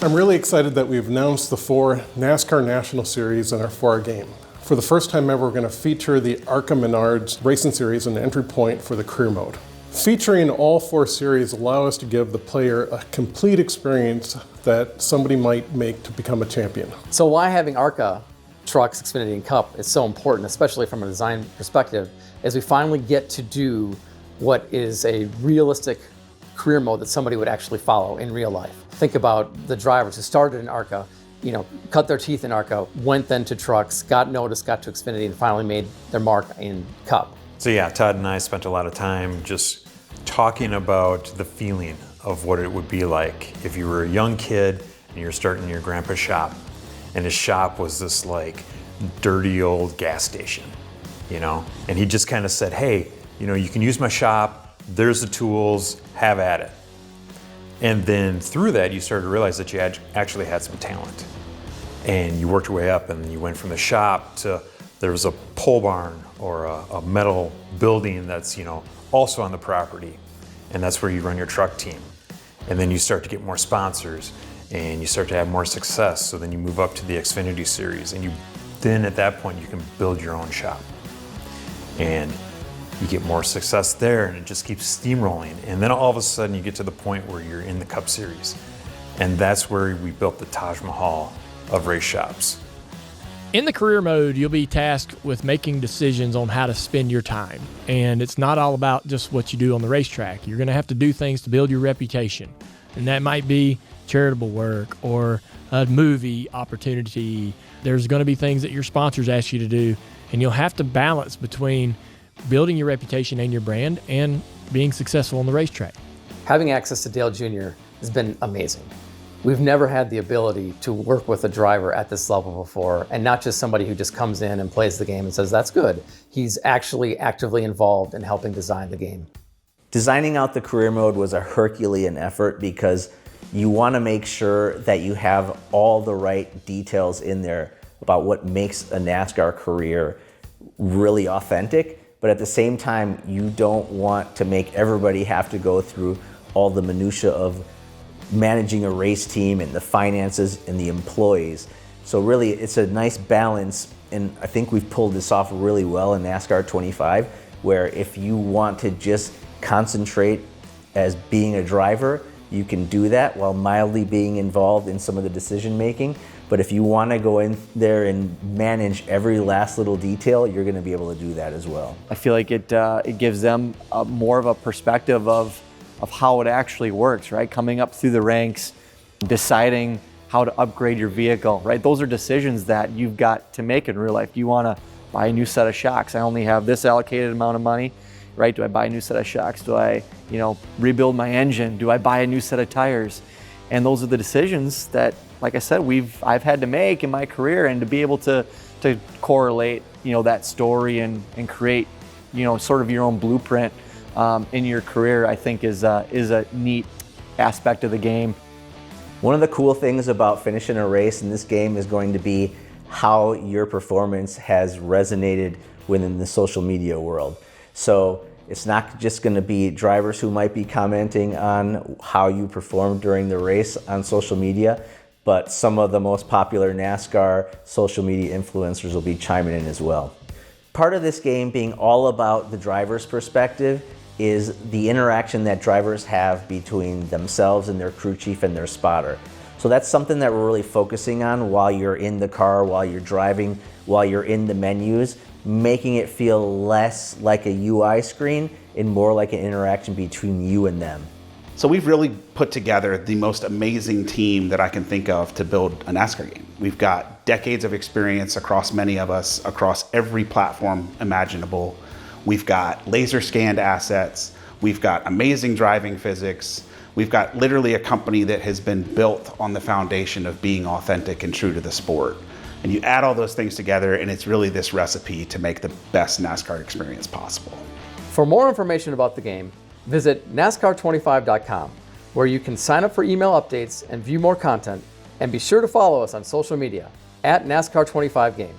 I'm really excited that we've announced the 4 NASCAR National Series in our 4 game. For the first time ever, we're going to feature the ARCA Menards Racing Series and entry point for the career mode. Featuring all 4 series allow us to give the player a complete experience that somebody might make to become a champion. So why having ARCA Trucks, Xfinity, and Cup is so important, especially from a design perspective, is we finally get to do what is a realistic career mode that somebody would actually follow in real life. Think about the drivers who started in ARCA, cut their teeth in ARCA, went then to trucks, got noticed, got to Xfinity, and finally made their mark in Cup. So yeah, Todd and I spent a lot of time just talking about the feeling of what it would be like if you were a young kid and you're starting your grandpa's shop, and his shop was this like dirty old gas station, and he just kind of said, hey, you can use my shop, there's the tools, have at it. And then through that, you started to realize that you actually had some talent. And you worked your way up, and you went from the shop to there was a pole barn or a metal building that's also on the property. And that's where you run your truck team. And then you start to get more sponsors, and you start to have more success. So then you move up to the Xfinity Series, and then at that point, you can build your own shop. And you get more success there, and it just keeps steamrolling. And then all of a sudden you get to the point where you're in the Cup Series. And that's where we built the Taj Mahal of race shops. In the career mode, you'll be tasked with making decisions on how to spend your time. And it's not all about just what you do on the racetrack. You're gonna have to do things to build your reputation. And that might be charitable work or a movie opportunity. There's gonna be things that your sponsors ask you to do, and you'll have to balance between building your reputation and your brand and being successful on the racetrack. Having access to Dale Jr. has been amazing. We've never had the ability to work with a driver at this level before, and not just somebody who just comes in and plays the game and says, that's good. He's actually actively involved in helping design the game. Designing out the career mode was a Herculean effort because you want to make sure that you have all the right details in there about what makes a NASCAR career really authentic. But at the same time, you don't want to make everybody have to go through all the minutia of managing a race team and the finances and the employees. So really, it's a nice balance, and I think we've pulled this off really well in NASCAR 25, where if you want to just concentrate as being a driver, you can do that while mildly being involved in some of the decision making. But if you want to go in there and manage every last little detail, you're going to be able to do that as well. I feel like it gives them more of a perspective of how it actually works, right? Coming up through the ranks, deciding how to upgrade your vehicle, right? Those are decisions that you've got to make in real life. Do you want to buy a new set of shocks? I only have this allocated amount of money, right? Do I buy a new set of shocks? Do I, rebuild my engine? Do I buy a new set of tires? And those are the decisions that, like I said, I've had to make in my career, and to be able to correlate, that story and create, sort of your own blueprint in your career, I think is a neat aspect of the game. One of the cool things about finishing a race in this game is going to be how your performance has resonated within the social media world. So it's not just going to be drivers who might be commenting on how you performed during the race on social media, but some of the most popular NASCAR social media influencers will be chiming in as well. Part of this game being all about the driver's perspective is the interaction that drivers have between themselves and their crew chief and their spotter. So that's something that we're really focusing on while you're in the car, while you're driving, while you're in the menus, making it feel less like a UI screen and more like an interaction between you and them. So we've really put together the most amazing team that I can think of to build a NASCAR game. We've got decades of experience across many of us, across every platform imaginable. We've got laser scanned assets. We've got amazing driving physics. We've got literally a company that has been built on the foundation of being authentic and true to the sport. And you add all those things together, and it's really this recipe to make the best NASCAR experience possible. For more information about the game, visit NASCAR25.com, where you can sign up for email updates and view more content, and be sure to follow us on social media @NASCAR25Game.